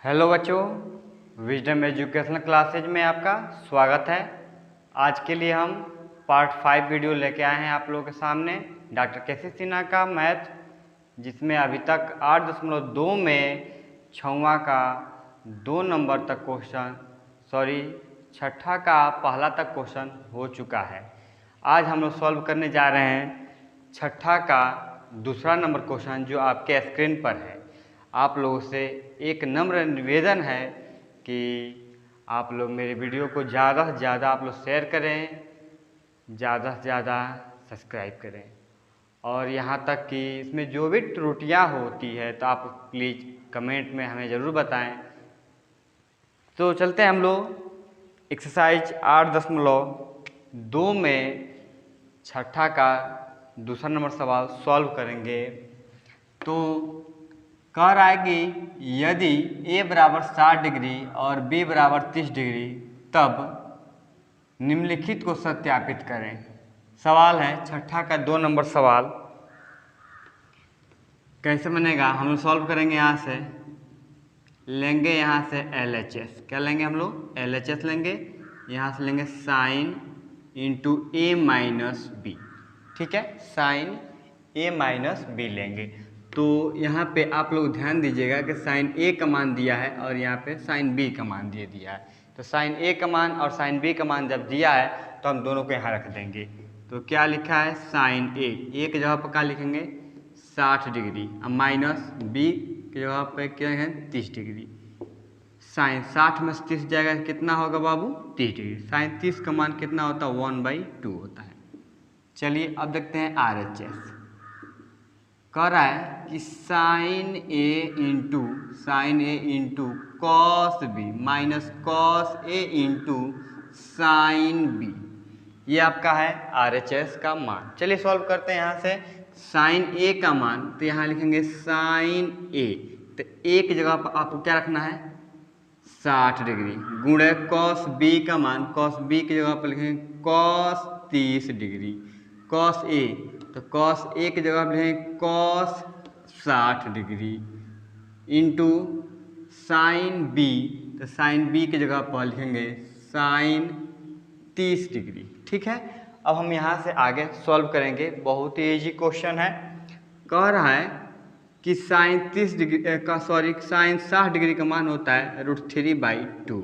Hello बच्चों, wisdom educational classes में आपका स्वागत है। आज के लिए हम पार्ट 5 वीडियो लेके आए हैं आप लोगों के सामने डॉक्टर केसी सिन्हा का मैथ, जिसमें अभी तक 8.2 में 6वां का 2 नंबर तक क्वेश्चन छठा का पहला तक क्वेश्चन हो चुका है। आज हम लोग सॉल्व करने जा रहे हैं छठा का दूसरा नंबर क्वेश्चन जो आपके स्क्रीन पर है। आप लोगों से एक नम्र निवेदन है कि आप लोग मेरे वीडियो को ज़्यादा से ज़्यादा आप लोग शेयर करें, ज़्यादा से ज़्यादा सब्सक्राइब करें, और यहाँ तक कि इसमें जो भी त्रुटियाँ होती है तो आप प्लीज़ कमेंट में हमें ज़रूर बताएं। तो चलते हैं हम लोग एक्सरसाइज 8.2 में छठा का दूसरा नंबर सवाल सॉल्व करेंगे। तो कह रहा है कि यदि a बराबर 60 डिग्री और b बराबर 30 डिग्री तब निम्नलिखित को सत्यापित करें। सवाल है छठा का 2 नंबर सवाल। कैसे बनेगा, हम लोग सॉल्व करेंगे। यहाँ से लेंगे, यहाँ से LHS क्या लेंगे, हम लोग LHS लेंगे। यहाँ से लेंगे sine into a minus B, ठीक है, साइन a माइनस बी लेंगे। तो यहाँ पे आप लोग ध्यान दीजिएगा कि साइन a का मान दिया है और यहाँ पे साइन b का मान दे दिया है। तो साइन a का मान और साइन b का मान जब दिया है तो हम दोनों को यहाँ रख देंगे। तो क्या लिखा है, साइन a की जगह पर क्या लिखेंगे 60 डिग्री, अब माइनस b की जगह पे क्या है 30 डिग्री। साइन 60 में से 30 जाएगा, कितना होगा बाबू 30 डिग्री। साइन 30 का मान कितना होता है 1/2 होता है। चलिए अब देखते हैं RHS। कह रहा है कि sine A into cos B minus cos A into sine B, ये आपका है RHS का मान। चलिए सॉल्व करते हैं। यहाँ से साइन ए का मान तो यहाँ लिखेंगे साइन ए, तो ए की जगह पर आपको क्या रखना है 60 डिग्री गुणे कॉस बी का मान, कॉस बी की जगह पर लिखेंगे कॉस 30 डिग्री, कॉस ए तो कॉस ए की जगह पर लिखेंगे cos 60 degree into sine B, तो साइन बी की जगह पर लिखेंगे साइन 30 डिग्री, ठीक है। अब हम यहाँ से आगे सॉल्व करेंगे। बहुत ही इजी क्वेश्चन है। कह रहा है कि साइन 30 डिग्री का साइन 60 डिग्री का मान होता है √3/2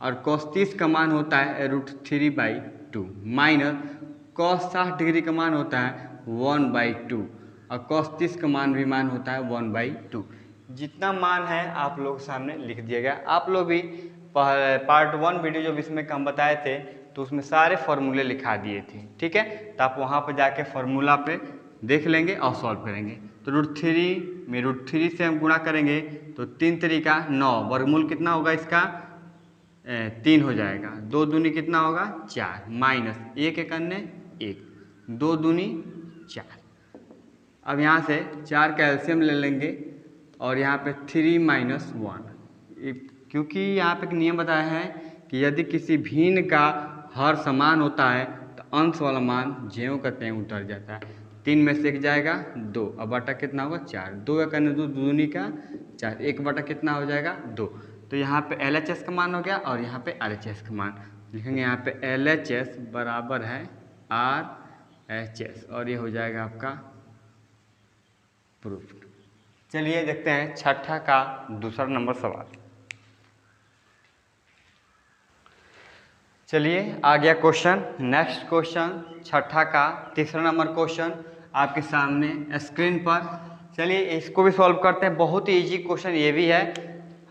और कॉस 30 का मान होता है √3/2 माइनस कॉस 60 डिग्री का मान होता है 1/2 और कॉस 30 का मान भी मान होता है 1/2। जितना मान है आप लोग सामने लिख दिया गया। आप लोग भी पार्ट 1 वीडियो जो इसमें हम बताए थे तो उसमें सारे फॉर्मूले लिखा दिए थे, ठीक है। तो आप वहाँ पर जाके फॉर्मूला पे देख लेंगे और सॉल्व करेंगे। तो √3 में √3 से हम गुणा करेंगे तो 3 तरीका 9, वर्गमूल कितना होगा इसका 3 हो जाएगा, 2 दूनी कितना होगा 4 माइनस 1 एक अन्य 1, 2 दूनी 4। अब यहाँ से 4 का एलसीएम ले लेंगे और यहाँ पे 3 - 1, क्योंकि यहाँ पे एक नियम बताया है कि यदि किसी भिन्न का हर समान होता है तो अंश वाला मान ज्यों का त्यों उतर जाता है। 3 में से 1 जाएगा 2, अब बटा कितना होगा 4, 2 एक अन्य 2 दूनी का 4, 1 बटा कितना हो जाएगा 2। तो यहाँ पे LHS का मान हो गया और यहाँ पे RHS का मान लिखेंगे। यहाँ पे LHS बराबर है RHS और ये हो जाएगा आपका प्रूफ। चलिए देखते हैं छठा का दूसरा नंबर सवाल। चलिए आ गया क्वेश्चन। नेक्स्ट क्वेश्चन छठा का तीसरा नंबर क्वेश्चन आपके सामने स्क्रीन पर। चलिए इसको भी सॉल्व करते हैं। बहुत ही इजी क्वेश्चन ये भी है।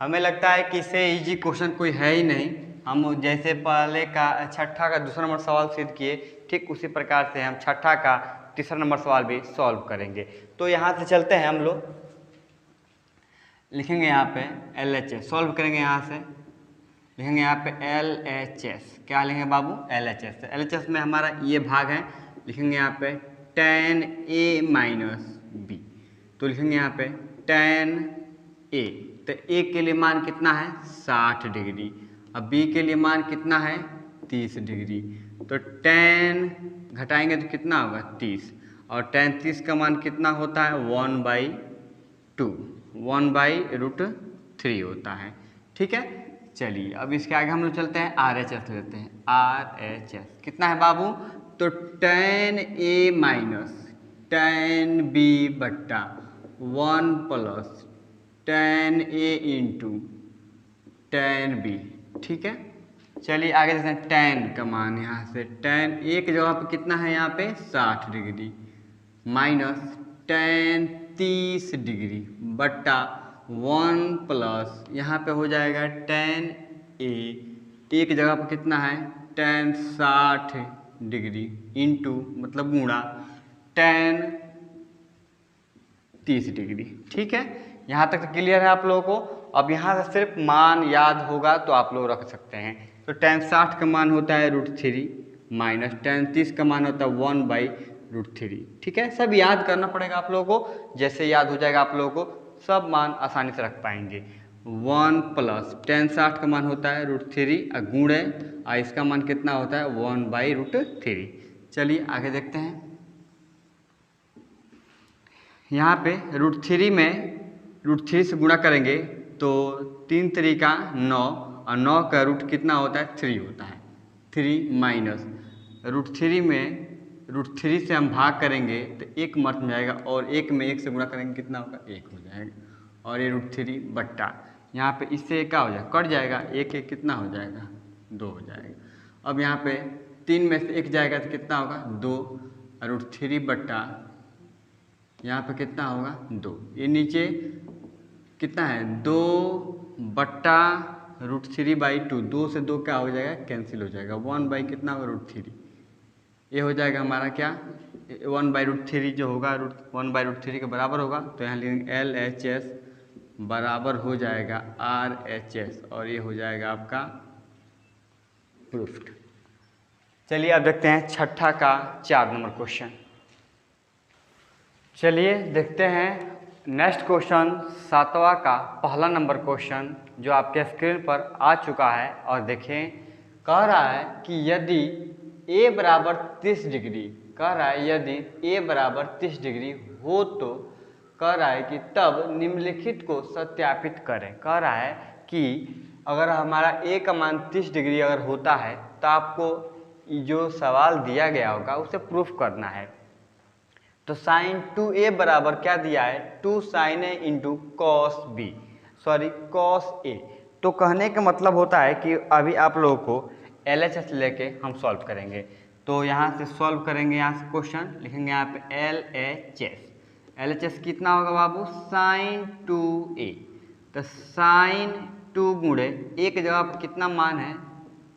हमें लगता है कि इससे इजी क्वेश्चन कोई है ही नहीं। हम जैसे पहले का छठा का दूसरा नंबर सवाल सिद्ध किए, ठीक उसी प्रकार से हम छठा का तीसरा नंबर सवाल भी सॉल्व करेंगे। तो यहाँ से चलते हैं, हम लोग लिखेंगे यहाँ पे LHS, सॉल्व करेंगे। यहाँ से लिखेंगे यहाँ पे LHS, क्या लिखेंगे बाबू LHS। LHS में हमारा ये भाग है, लिखेंगे यहाँ पे tan A माइनस बी, तो लिखेंगे यहाँ पे tan A, तो A के लिए मान कितना है 60 डिग्री, अब B के लिए मान कितना है 30 डिग्री। तो tan घटाएंगे तो कितना होगा 30, और tan 30 का मान कितना होता है 1/2, 1/√3 3 होता है। ठीक है, चलिए अब इसके आगे हम लोग चलते हैं RHS लेते हैं। RHS कितना है बाबू? तो tan A minus tan B बट्टा 1 plus tan A into tan B। ठीक है, चलिए आगे देखते हैं tan का मान। यहाँ से tan A की जगह पे कितना है यहाँ पे 60 डिग्री माइनस tan 30 डिग्री बट्टा 1 प्लस यहाँ पे हो जाएगा tan A की जगह पे कितना है tan 60 डिग्री इंटू मतलब गुणा tan 30 डिग्री। ठीक है, यहाँ तक तो क्लियर है आप लोगों को। अब यहाँ से सिर्फ मान याद होगा तो आप लोग रख सकते हैं। तो tan 60 का मान होता है √3 माइनस tan 30 का मान होता है 1/√3। ठीक है, सब याद करना पड़ेगा आप लोगों को। जैसे याद हो जाएगा आप लोगों को सब मान आसानी से रख पाएंगे। 1 प्लस tan 60 का मान होता है √3 और गुणे और इसका मान कितना होता है 1/√3। चलिए आगे देखते हैं। यहाँ पे √3 में √3 से गुणा करेंगे तो 3 तरीका 9 और 9 का रूट कितना होता है 3 होता है। 3 माइनस √3 में √3 से हम भाग करेंगे तो 1 मर जाएगा और 1 में 1 से गुणा करेंगे कितना होगा 1 हो जाएगा और ये √3 बट्टा यहाँ पे इससे क्या हो जाएगा कट जाएगा 1 1 कितना हो जाएगा 2 हो जाएगा। अब यहाँ पे 3 में से 1 जाएगा तो कितना होगा 2 और √3 बट्टा यहाँ पे कितना होगा 2। ये नीचे कितना है 2 बट्टा √3/2। 2 से 2 क्या हो जाएगा कैंसिल हो जाएगा। 1 बाई कितना होगा √3। ये हो जाएगा हमारा क्या 1/√3 जो होगा 1/√3 के बराबर होगा। तो यहाँ लिखेंगे LHS बराबर हो जाएगा RHS और ये हो जाएगा आपका प्रूफ्ड। चलिए अब देखते हैं छठा का 4 नंबर क्वेश्चन। चलिए देखते हैं नेक्स्ट क्वेश्चन 7वां का पहला नंबर क्वेश्चन जो आपके स्क्रीन पर आ चुका है। और देखें कह रहा है कि यदि a बराबर 30 डिग्री कह रहा है यदि a बराबर 30 डिग्री हो तो कह रहा है कि तब निम्नलिखित को सत्यापित करें। कह रहा है कि अगर हमारा a का मान 30 डिग्री अगर होता है तो आपको जो सवाल दिया गया होगा उसे प्रूफ करना है। तो sin 2a बराबर क्या दिया है 2 sin a into cos b cos a। तो कहने का मतलब होता है कि अभी आप लोगों को LHS लेके हम सॉल्व करेंगे। तो यहाँ से सॉल्व करेंगे, यहाँ से क्वेश्चन लिखेंगे यहाँ पे LHS कितना होगा बाबू sin 2a। तो sin 2 गुणे a की जगह पर कितना मान है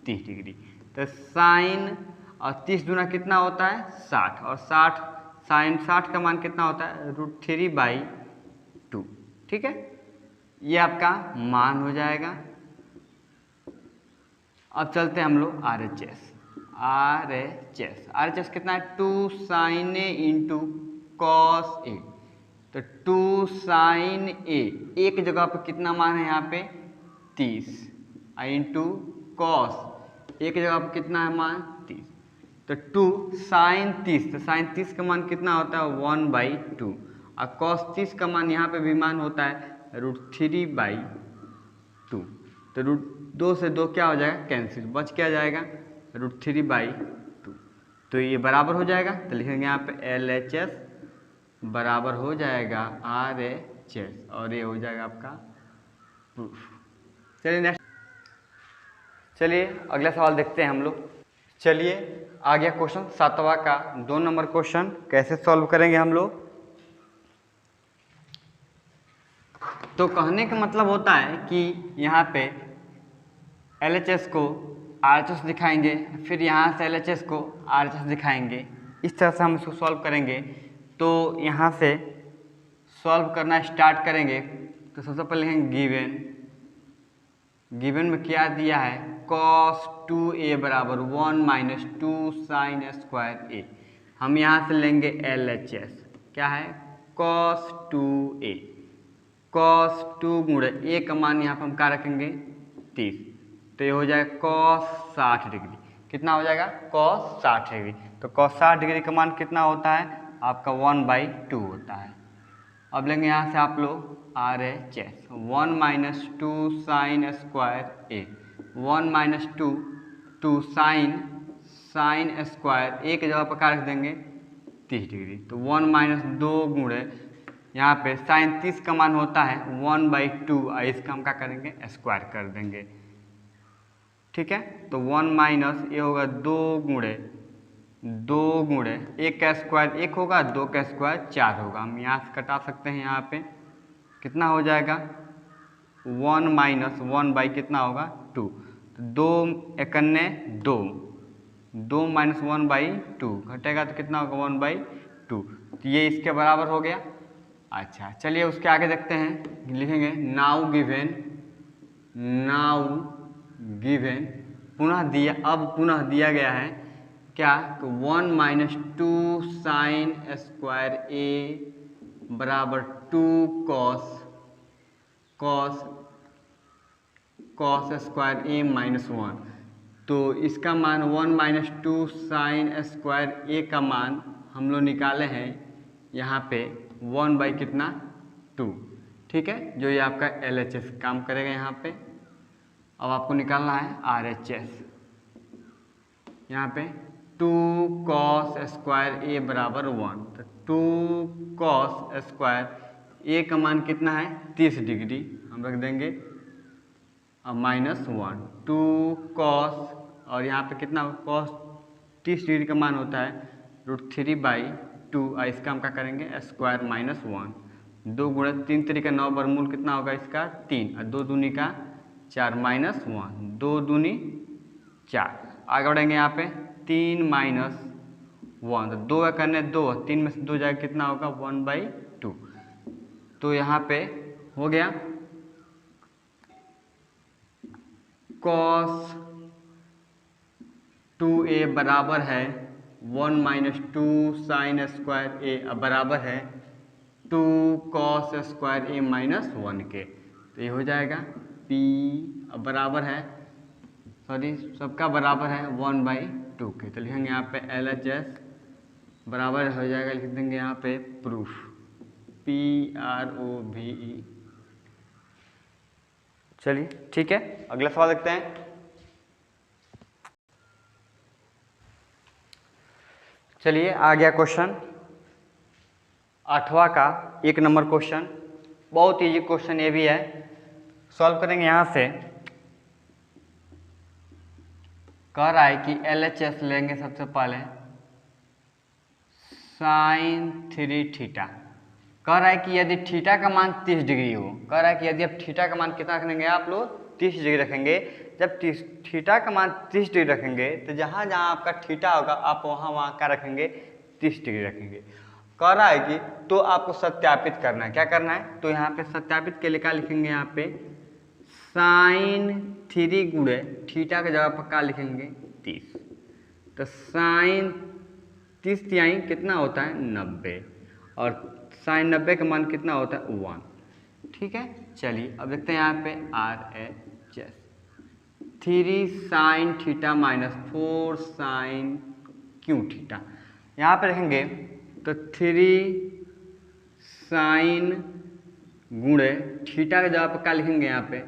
30 डिग्री। तो sin और 30 गुना कितना होता है 60 और 60 sin 60 का मान कितना होता है √3/2। ठीक है, ये आपका मान हो जाएगा। अब चलते हैं हम लोग RHS कितना है 2 sin a into cos a। तो 2 sin a एक जगह पे कितना मान है यहाँ पे 30 इंटू cos एक जगह पे कितना है मान 30। तो 2 sin 30 तो sin 30 का मान कितना होता है 1/2 और cos 30 का मान यहाँ पे भी मान होता है √3/2। तो 2 से 2 क्या हो जाएगा कैंसिल, बच क्या जाएगा √3/2। तो ये बराबर हो जाएगा। तो लिखेंगे यहाँ पे LHS बराबर हो जाएगा RHS और ये हो जाएगा आपका प्रूफ। चलिए नेक्स्ट, चलिए अगला सवाल देखते हैं हम लोग। चलिए आ गया क्वेश्चन 7वां का 2 नंबर क्वेश्चन। कैसे सॉल्व करेंगे हम लोग। तो कहने का मतलब होता है कि यहाँ पे LHS को RHS दिखाएंगे, फिर यहाँ से LHS को RHS दिखाएंगे। इस तरह से हम इसको सॉल्व करेंगे। तो यहाँ से सॉल्व करना स्टार्ट करेंगे तो सबसे पहले लिखेंगे गिवन में क्या दिया है cos 2a बराबर 1 माइनस 2 sin स्क्वायर a। हम यहाँ से लेंगे LHS क्या है cos 2a cos 2 गुणे a का मान यहाँ पर हम क्या रखेंगे 30। तो ये हो जाएगा cos 60 डिग्री। कितना हो जाएगा cos 60 डिग्री। तो cos 60 डिग्री का मान कितना होता है आपका 1/2 होता है। अब लेंगे यहाँ से आप लोग RHS 1 माइनस 2 साइन स्क्वायर ए 1 माइनस 2 साइन स्क्वायर ए के जगह पर क्या रख देंगे 30 डिग्री। तो 1 माइनस 2 गुणे यहाँ पे साइन 30 का मान होता है 1/2 और इसका हम क्या करेंगे स्क्वायर कर देंगे। ठीक है, तो 1 माइनस ये होगा 2 गुणे 1 का स्क्वायर 1 होगा, 2 का स्क्वायर 4 होगा। हम यहाँ से कटा सकते हैं, यहाँ पे कितना हो जाएगा 1 माइनस 1 बाई कितना होगा 2, तो 2 एकन्ने 2 माइनस 1/2 घटेगा तो कितना होगा 1/2, तो ये इसके बराबर हो गया। अच्छा चलिए उसके आगे देखते हैं, लिखेंगे नाउ गिवेन पुनः दिया गया है क्या, तो 1 माइनस 2 साइन स्क्वायर ए बराबर 2 कॉस स्क्वायर ए माइनस 1। तो इसका मान 1 माइनस 2 साइन स्क्वायर ए का मान हम लोग निकाले हैं यहाँ पे 1 बाई कितना 2। ठीक है, जो ये आपका LHS काम करेगा यहाँ पे। अब आपको निकालना है RHS, यहाँ पे 2 कॉस स्क्वायर ए बराबर 1, तो 2 कॉस स्क्वायर ए का मान कितना है 30 डिग्री, हम रख देंगे अब माइनस 1 2 कॉस, और यहाँ पे कितना कॉस 30 डिग्री का मान होता है √3/2, और इसका हम क्या करेंगे स्क्वायर माइनस 1, 2 गुणे 3 तरीका 9 वर्गमूल कितना होगा इसका 3, और 2 दूनी का 4 माइनस 1 2 दूनी 4। आगे बढ़ेंगे यहाँ पे 3 माइनस 1, तो 2 करने 2, 3 में से 2 जाएगा कितना होगा 1/2। तो यहाँ पे हो गया कॉस 2a बराबर है 1 माइनस 2 साइन स्क्वायर ए बराबर है 2 कॉस स्क्वायर ए माइनस 1 के। तो ये हो जाएगा P बराबर है सबका बराबर है 1/2 के। तो लिखेंगे यहाँ पे LHS बराबर हो जाएगा, लिख देंगे यहाँ पे प्रूफ PROVE। चलिए ठीक है, अगला सवाल देखते हैं। चलिए आ गया क्वेश्चन 8वां का 1 नंबर क्वेश्चन, बहुत इजी क्वेश्चन ये भी है, सॉल्व करेंगे। यहाँ से कह रहा है कि LHS लेंगे सबसे पहले साइन 3 थीटा। कह रहा है कि यदि थीटा का मान 30 डिग्री हो, कह रहा है कि यदि आप थीटा का मान कितना रखेंगे आप लोग 30 डिग्री रखेंगे। जब थीटा का मान 30 डिग्री रखेंगे तो जहाँ जहाँ आपका थीटा होगा आप वहाँ क्या रखेंगे 30 डिग्री रखेंगे। कह रहा है कि तो आपको सत्यापित करना है, क्या करना है, तो यहाँ पे सत्यापित के लिए क्या लिखेंगे, यहाँ पे साइन 3 गुणे थीटा के जगह पर क्या लिखेंगे 30। तो साइन 30 तिहाई कितना होता है 90, और साइन 90 का मान कितना होता है 1। ठीक है, चलिए अब देखते हैं यहाँ पे RHS 3 sine theta minus 4 sine cube theta. यहाँ पे रहेंगे तो 3 साइन गुणे थीटा के जगह पर क्या लिखेंगे, यहाँ पे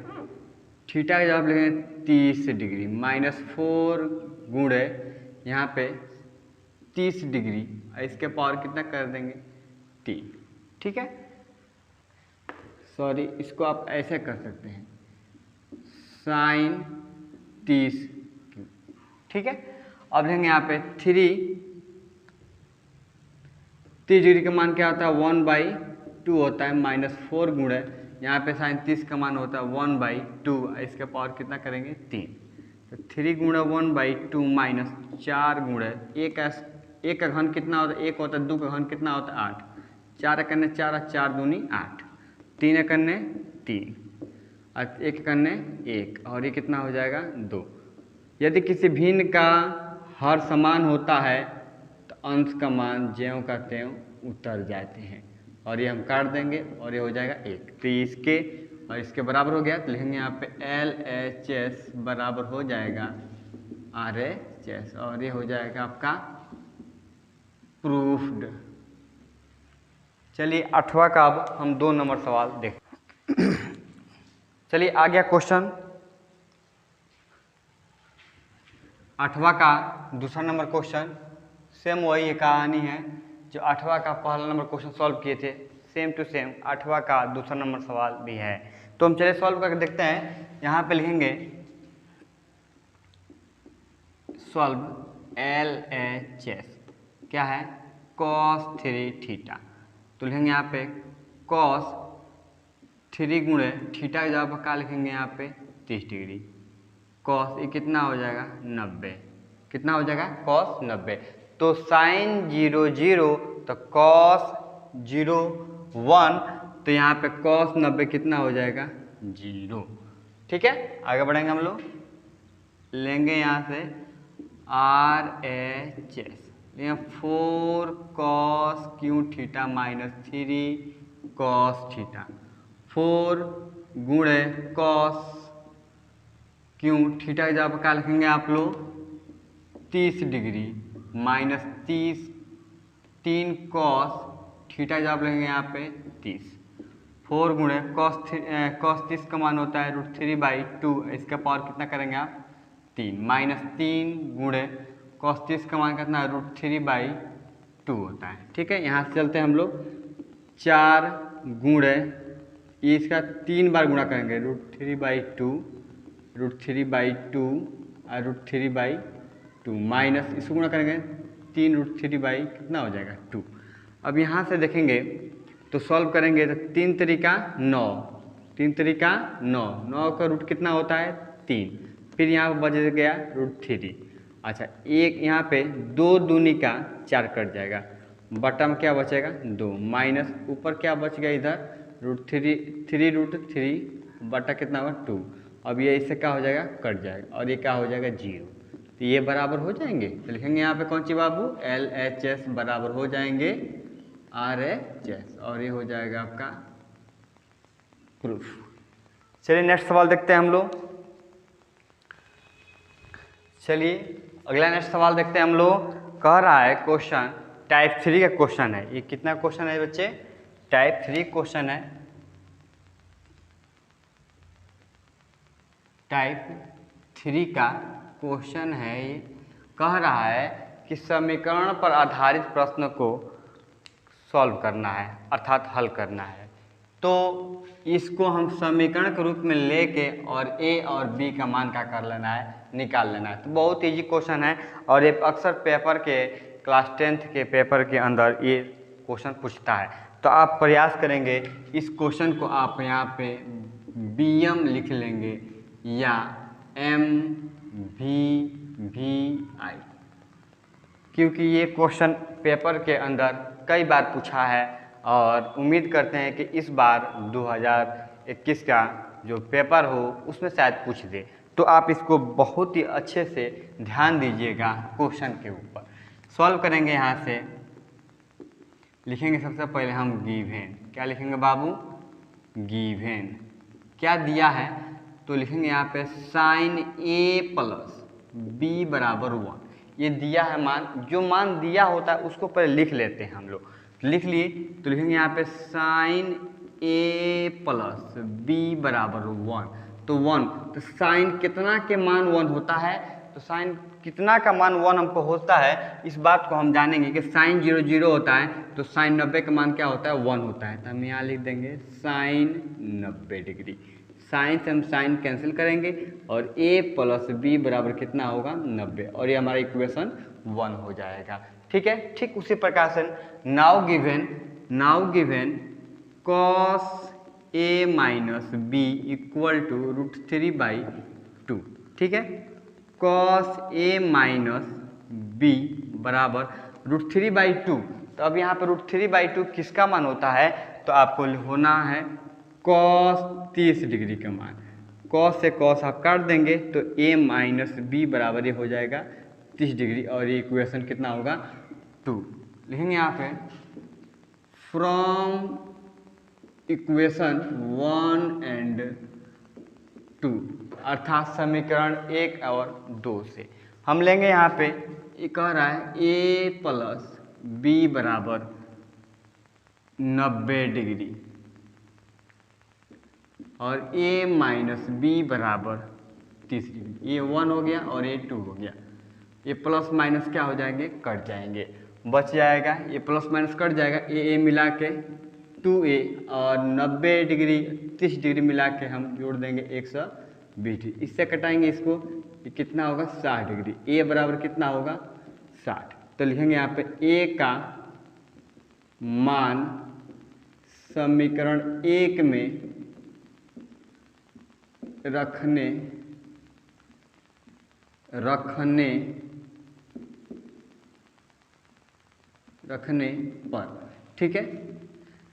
थीटा के जगह पर लिखेंगे 30 डिग्री माइनस 4 गुणे यहाँ पे 30 डिग्री, इसके पावर कितना कर देंगे 3। ठीक है, सॉरी इसको आप ऐसे कर सकते हैं साइन 30। ठीक है, अब लेंगे यहाँ पे 30 डिग्री का मान क्या होता है 1/2 होता है, माइनस 4 गुणे यहाँ पे साइन 30 का मान होता है 1/2, इसके पावर कितना करेंगे 3। तो 3 गुणे 1/2 माइनस 4 गुणे एक का घन कितना होता है 1 होता है, 2 का घन कितना होता है 8, 4 करने 4 और 4 दूनी 8, 3 करने 3 और 1 करने 1, और ये कितना हो जाएगा 2। यदि किसी भिन्न का हर समान होता है तो अंश का मान ज्यों का त्यों उतर जाते हैं, और ये हम काट देंगे और ये हो जाएगा 1। तो इसके और इसके बराबर हो गया, तो लिखेंगे यहाँ पे LHS बराबर हो जाएगा RHS, और ये हो जाएगा आपका प्रूफ्ड। चलिए 8वां का अब हम 2 नंबर सवाल देख। चलिए आ गया क्वेश्चन 8वां का दूसरा नंबर क्वेश्चन। सेम वही कहानी है जो 8वां का पहला नंबर क्वेश्चन सॉल्व किए थे, सेम टू सेम 8वां का दूसरा नंबर सवाल भी है। तो हम चलिए सॉल्व करके देखते हैं। यहाँ पे लिखेंगे सॉल्व LHS क्या है, cos 3 थीटा। तो लिखेंगे यहाँ पे cos 3 गुणे थीटा की जगह पर क्या लिखेंगे यहाँ पे 30 डिग्री। cos ये कितना हो जाएगा 90, कितना हो जाएगा cos 90। तो sin 0 0 तो cos 0 1, तो यहाँ पे cos 90 कितना हो जाएगा 0। ठीक है, आगे बढ़ेंगे हम लोग। लेंगे यहाँ से RHS, 4 cos Q theta minus 3 cos theta. 4 गुणे cos क्यू थीटा की जगह पर क्या लिखेंगे आप लोग 30 डिग्री माइनस 3 cos थीटा की जगह पर लिखेंगे यहाँ पे 30। 4 गुणे cos 30 का मान होता है √3/2, इसका पावर कितना करेंगे आप 3, माइनस 3 गुणे cos 30 का मान कितना √3/2 होता है। ठीक है, यहाँ से चलते हैं हम लोग 4 गुणे इसका 3 बार गुणा करेंगे √3/2 और √3/2 माइनस इसको गुणा करेंगे 3 √3 कितना हो जाएगा 2। अब यहाँ से देखेंगे तो सॉल्व करेंगे तो 3 तरीका 9, 3 तरीका 9, 9 का रूट कितना होता है 3, फिर यहाँ पर बच गया √3। अच्छा, एक यहाँ पे 2 दूनी का 4 कट जाएगा, बटा में क्या बचेगा 2, माइनस ऊपर क्या बच गया इधर √3 बटा कितना होगा 2। अब ये इससे क्या हो जाएगा कट जाएगा और ये क्या हो जाएगा 0, तो ये बराबर हो जाएंगे। तो लिखेंगे यहाँ पे कौन सी बाबू LHS बराबर हो जाएंगे RHS और ये हो जाएगा आपका प्रूफ। चलिए नेक्स्ट सवाल देखते हैं हम लोग। चलिए अगला नेक्स्ट सवाल देखते हैं हम लोग। कह रहा है क्वेश्चन टाइप 3 का क्वेश्चन है। ये कितना क्वेश्चन है बच्चे, टाइप 3 क्वेश्चन है। टाइप 3 का क्वेश्चन है। ये कह रहा है कि समीकरण पर आधारित प्रश्न को सॉल्व करना है अर्थात हल करना है। तो इसको हम समीकरण के रूप में लेके और A और B का मान क्या कर लेना है निकाल लेना है। तो बहुत इजी क्वेश्चन है और ये अक्सर पेपर के क्लास 10th के पेपर के अंदर ये क्वेश्चन पूछता है। तो आप प्रयास करेंगे इस क्वेश्चन को आप यहाँ पे BM लिख लेंगे या MVVI, क्योंकि ये क्वेश्चन पेपर के अंदर कई बार पूछा है और उम्मीद करते हैं कि इस बार 2021 का जो पेपर हो उसमें शायद पूछ दे। तो आप इसको बहुत ही अच्छे से ध्यान दीजिएगा क्वेश्चन के ऊपर। सॉल्व करेंगे यहाँ से, लिखेंगे सबसे पहले हम गिवन। क्या लिखेंगे बाबू गिवन, क्या दिया है तो लिखेंगे यहाँ पे sin A प्लस B बराबर 1। ये दिया है मान, जो मान दिया होता है उसको पहले लिख लेते हैं हम लोग। लिख लिए तो लिखेंगे यहाँ पे sin A प्लस B बराबर 1। तो 1, तो sin कितना के मान 1 होता है, तो sin कितना का मान 1 हमको होता है, इस बात को हम जानेंगे कि sin 0 0 होता है तो sin 90 का मान क्या होता है 1 होता है। तो हम यहाँ लिख देंगे sin 90 डिग्री। साइन से हम साइन कैंसिल करेंगे और A प्लस B बराबर कितना होगा 90 और ये हमारा इक्वेशन 1 हो जाएगा। ठीक है, ठीक उसी प्रकार से now given cos A minus B equal to √3/2। ठीक है, cos A माइनस B बराबर √3/2। तो अब यहाँ पर √3/2 किसका मान होता है, तो आपको होना है cos 30 डिग्री का मान। cos से cos आप काट देंगे तो A माइनस B बराबर ये हो जाएगा 30 डिग्री और ये इक्वेशन कितना होगा 2। लिखेंगे यहाँ पे फ्रॉम इक्वेशन 1 एंड 2 अर्थात समीकरण 1 और 2 से हम लेंगे यहाँ पे ये कह रहा है A प्लस B बराबर 90 डिग्री और a माइनस बी बराबर 30 डिग्री। ये 1 हो गया और ये 2 हो गया। ये प्लस माइनस क्या हो जाएंगे, कट जाएंगे, बच जाएगा, ये प्लस माइनस कट जाएगा, ए मिला के 2a और 90 डिग्री 30 डिग्री मिला के हम जोड़ देंगे 120 डिग्री। इससे कटाएंगे इसको, ये कितना होगा 60 डिग्री। a बराबर कितना होगा 60। तो लिखेंगे यहाँ पे a का मान समीकरण 1 में रखने पर, ठीक है।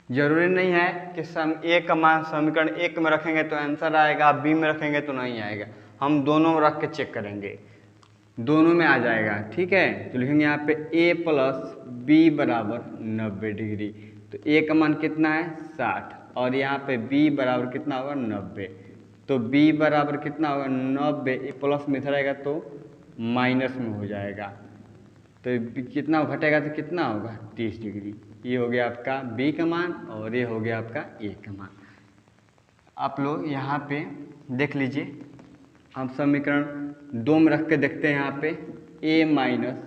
जरूरी नहीं है कि ए का मान समीकरण 1 में रखेंगे तो आंसर आएगा, बी में रखेंगे तो नहीं आएगा। हम दोनों में रख के चेक करेंगे, दोनों में आ जाएगा, ठीक है। तो लिखेंगे यहाँ पे a प्लस बी बराबर 90 डिग्री। तो a का मान कितना है 60 और यहाँ पे b बराबर कितना होगा 90। तो b बराबर कितना होगा 90, ये प्लस में इधर आएगा तो माइनस में हो जाएगा। तो कितना घटेगा तो कितना होगा 30 डिग्री। ये हो गया आपका b का मान और ये हो गया आपका a का मान। आप लोग यहाँ पे देख लीजिए, हम समीकरण 2 में रख के देखते हैं। यहाँ पे a माइनस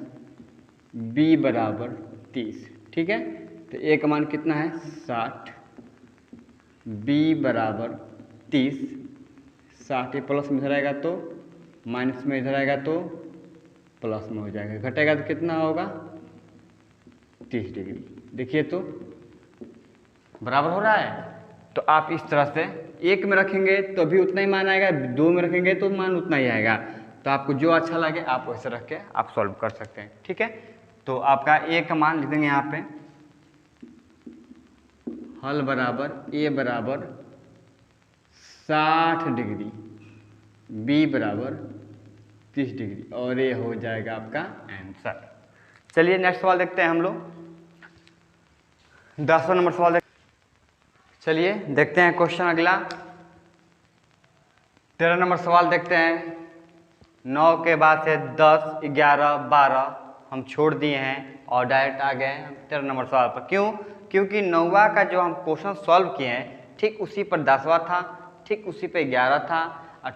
बी बराबर 30, ठीक है। तो a का मान कितना है 60, b बराबर 30, 60 प्लस में इधर आएगा तो माइनस में इधर आएगा तो प्लस में हो जाएगा, घटेगा तो कितना होगा 30 डिग्री। देखिए तो बराबर हो रहा है। तो आप इस तरह से 1 में रखेंगे तो भी उतना ही मान आएगा, 2 में रखेंगे तो मान उतना ही आएगा। तो आपको जो अच्छा लगे आप वैसे रख के आप सॉल्व कर सकते हैं, ठीक है। तो आपका a का मान लिख देंगे यहाँ पे, हल बराबर a बराबर 60 डिग्री, b बराबर 30 डिग्री और ये हो जाएगा आपका आंसर। चलिए नेक्स्ट सवाल देखते हैं हम लोग, 10वां नंबर सवाल चलिए देखते हैं क्वेश्चन अगला। 13 नंबर सवाल देखते हैं। 9 के बाद से 10, 11, 12 हम छोड़ दिए हैं और डायरेक्ट आ गए हैं 13 नंबर सवाल पर। क्यों? क्योंकि 9वां का जो हम क्वेश्चन सॉल्व किए हैं ठीक उसी पर 10वां था, ठीक उसी पर 11 था और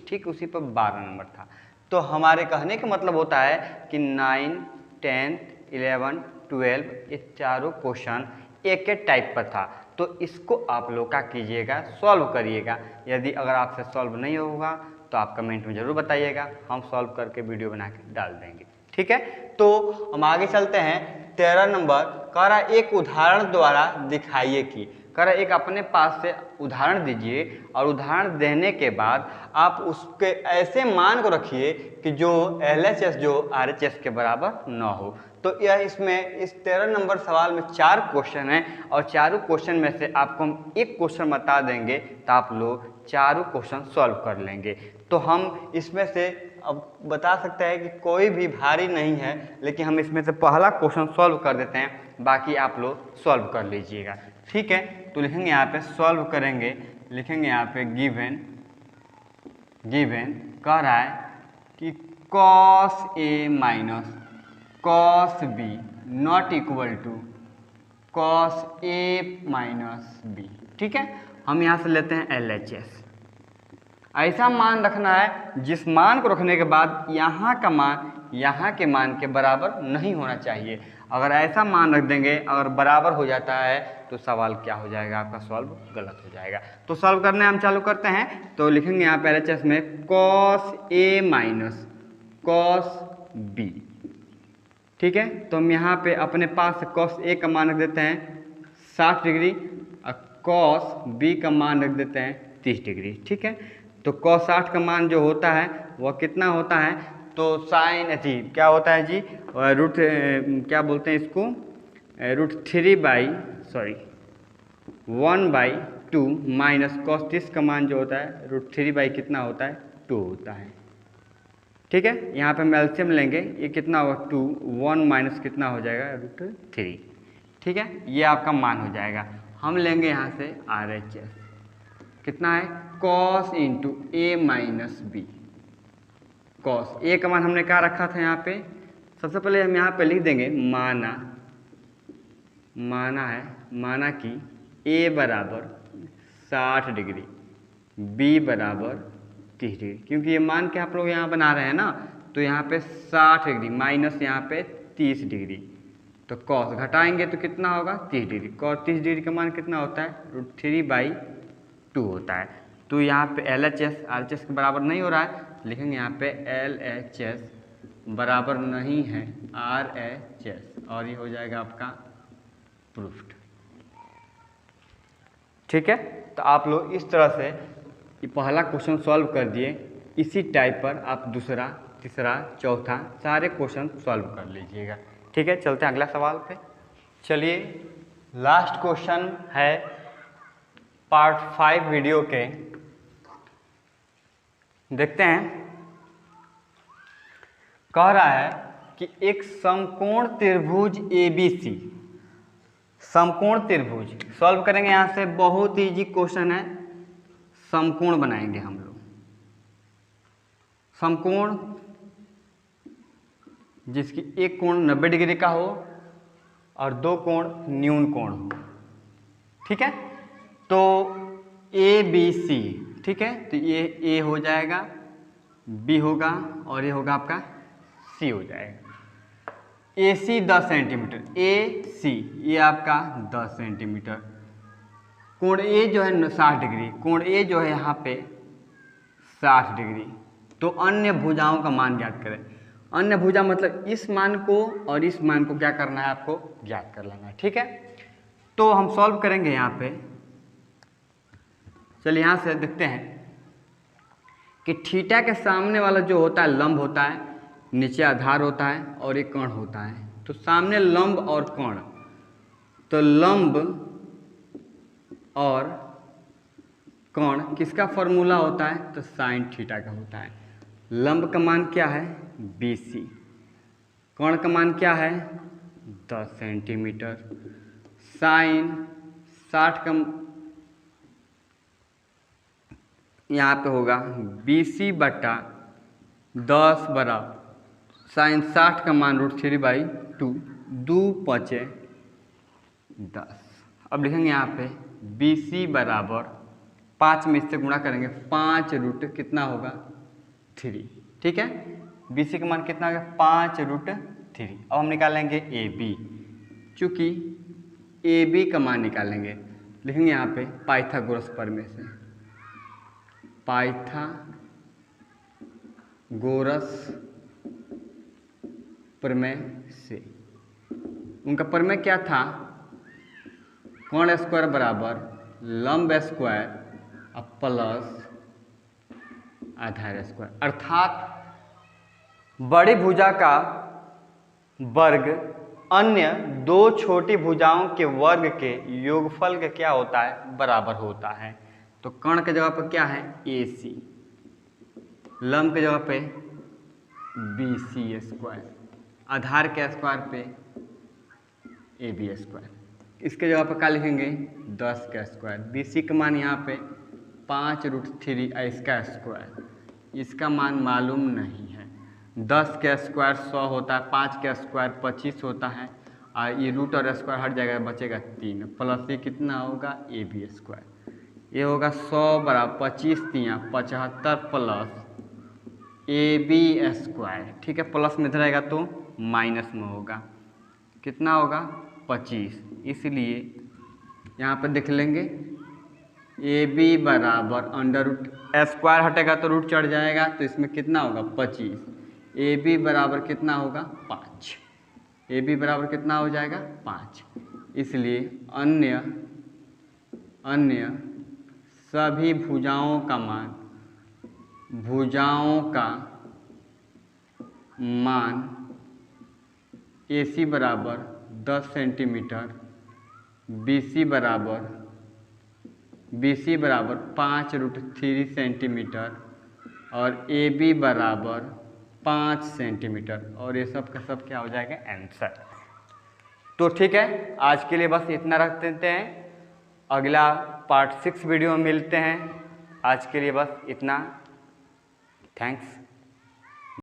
ठीक उसी पर 12 नंबर था। तो हमारे कहने का मतलब होता है कि 9, 10, 11, 12 ये चारों क्वेश्चन एक एक टाइप पर था। तो इसको आप लोग क्या कीजिएगा, सॉल्व करिएगा। यदि अगर आपसे सॉल्व नहीं होगा तो आप कमेंट में ज़रूर बताइएगा, हम सॉल्व करके वीडियो बना के डाल देंगे, ठीक है। तो हम आगे चलते हैं। 13 नंबर कह रहा एक उदाहरण द्वारा दिखाइए कि, कह रहा एक अपने पास से उदाहरण दीजिए और उदाहरण देने के बाद आप उसके ऐसे मान को रखिए कि जो LHS जो RHS के बराबर न हो। तो यह इसमें इस 13 नंबर सवाल में 4 क्वेश्चन हैं और चारों क्वेश्चन में से आपको हम एक क्वेश्चन बता देंगे तो आप लोग चारों क्वेश्चन सॉल्व कर लेंगे। तो हम इसमें से अब बता सकते हैं कि कोई भी भारी नहीं है, लेकिन हम इसमें से पहला क्वेश्चन सॉल्व कर देते हैं, बाकी आप लोग सॉल्व कर लीजिएगा, ठीक है। तो लिखेंगे यहाँ पे सॉल्व करेंगे, लिखेंगे यहाँ पे गिवन कह रहा है कि cos A minus cos B not equal to cos A minus B, ठीक है। हम यहाँ से लेते हैं LHS। ऐसा मान रखना है जिस मान को रखने के बाद यहाँ का मान यहाँ के मान के बराबर नहीं होना चाहिए। अगर ऐसा मान रख देंगे, अगर बराबर हो जाता है तो सवाल क्या हो जाएगा, आपका सॉल्व गलत हो जाएगा। तो सॉल्व करने हम चालू करते हैं। तो लिखेंगे यहाँ पे LHS में cos A minus cos B, ठीक है। तो हम यहाँ पे अपने पास cos A का मान रख देते हैं 60 डिग्री और cos B का मान रख देते हैं 30 डिग्री, ठीक है। तो cos 60 का मान जो होता है वह कितना होता है, तो साइन अथी क्या होता है जी, रूट क्या बोलते हैं इसको, √1/2 माइनस cos 30 का मान जो होता है √3 कितना होता है 2 होता है, ठीक है। यहाँ पे हम एलसीएम लेंगे, ये कितना होगा 2, 1 माइनस कितना हो जाएगा √3, ठीक है। ये आपका मान हो जाएगा। हम लेंगे यहाँ से RHS कितना है cos into A minus B. cos A का मान हमने क्या रखा था यहाँ पे, सबसे पहले हम यहाँ पे लिख देंगे माना है माना कि ए बराबर 60 डिग्री, बी बराबर 30 डिग्री, क्योंकि ये मान के आप लोग यहाँ बना रहे हैं ना, तो यहाँ पे 60 डिग्री माइनस यहाँ पे 30 डिग्री, तो कॉस घटाएंगे तो कितना होगा 30 डिग्री। कॉस 30 डिग्री का मान कितना होता है √3/2 होता है। तो यहाँ पे LHS RHS के बराबर नहीं हो रहा है, लिखेंगे यहाँ पे LHS बराबर नहीं है RHS, और ये हो जाएगा आपका प्रूफ्ड। ठीक है, तो आप लोग इस तरह से ये पहला क्वेश्चन सॉल्व कर दिए। इसी टाइप पर आप दूसरा, तीसरा, चौथा सारे क्वेश्चन सॉल्व कर लीजिएगा। ठीक है, चलते हैं अगला सवाल पे। चलिए, लास्ट क्वेश्चन है पार्ट 5 वीडियो के, देखते हैं। कह रहा है कि एक समकोण त्रिभुज ABC, समकोण त्रिभुज सॉल्व करेंगे। यहाँ से बहुत इजी क्वेश्चन है, समकोण बनाएंगे हम लोग। समकोण जिसकी एक कोण 90 डिग्री का हो और दो कोण न्यून कोण हो। ठीक है, तो ABC, ठीक है, तो ये A हो जाएगा, B होगा और ये होगा आपका C हो जाएगा। AC 10 सेंटीमीटर, AC ये आपका 10 सेंटीमीटर। कोण A जो है 60 डिग्री, कोण A जो है यहाँ पे 60 डिग्री। तो अन्य भुजाओं का मान ज्ञात करें। अन्य भुजा मतलब इस मान को और इस मान को क्या करना है, आपको ज्ञात कर लेना है। ठीक है, तो हम सॉल्व करेंगे यहाँ पे। चलिए यहाँ से देखते हैं कि थीटा के सामने वाला जो होता है लंब होता है, नीचे आधार होता है और एक कर्ण होता है। तो सामने लंब और कर्ण, तो लंब और कर्ण किसका फॉर्मूला होता है, तो साइन थीटा का होता है। लंब का मान क्या है BC, कर्ण का मान क्या है 10 सेंटीमीटर, साइन 60 का यहाँ पे होगा BC बटा 10 बराबर साइन 60 का मान √3/2, 2 5 10। अब लिखेंगे यहाँ पे BC बराबर 5 में इससे गुणा करेंगे, 5 रूट कितना होगा 3। ठीक है, BC का मान कितना होगा 5 √3। अब हम निकालेंगे AB, चूँकि AB का मान निकालेंगे, लिखेंगे यहाँ पे पाइथागोरस प्रमेय से, पाइथागोरस प्रमेय से। उनका प्रमेय क्या था, कोण स्क्वायर बराबर लंब स्क्वायर प्लस आधार स्क्वायर, अर्थात बड़ी भुजा का वर्ग अन्य दो छोटी भुजाओं के वर्ग के योगफल के क्या होता है, बराबर होता है। तो कर्ण के जगह पर क्या है AC, लंब के जगह पे BC स्क्वायर, आधार के स्क्वायर पे AB स्क्वायर, इसके जगह पर क्या लिखेंगे 10 का स्क्वायर। BC का मान यहाँ पे 5 √3 इसका स्क्वायर, इसका मान मालूम नहीं है। 10 का स्क्वायर 100 होता है, 5 का स्क्वायर 25 होता है, और ये रूट और स्क्वायर हट जाएगा, बचेगा 3 प्लस ये कितना होगा AB स्क्वायर। ये होगा 100 बराबर 25 3 75 प्लस AB स्क्वायर। ठीक है, प्लस में रहेगा तो माइनस में होगा, कितना होगा 25। इसलिए यहाँ पर देख लेंगे AB बराबर अंडर रूट, स्क्वायर हटेगा तो रूट चढ़ जाएगा, तो इसमें कितना होगा 25। AB बराबर कितना होगा 5, AB बराबर कितना हो जाएगा 5। इसलिए अन्य सभी भुजाओं का मान AC बराबर 10 सेंटीमीटर, BC बराबर 5 √3 सेंटीमीटर और AB बराबर 5 सेंटीमीटर, और ये सब का सब क्या हो जाएगा आंसर। तो ठीक है, आज के लिए बस इतना रख देते हैं, अगला पार्ट 6 वीडियो में मिलते हैं। आज के लिए बस इतना, थैंक्स।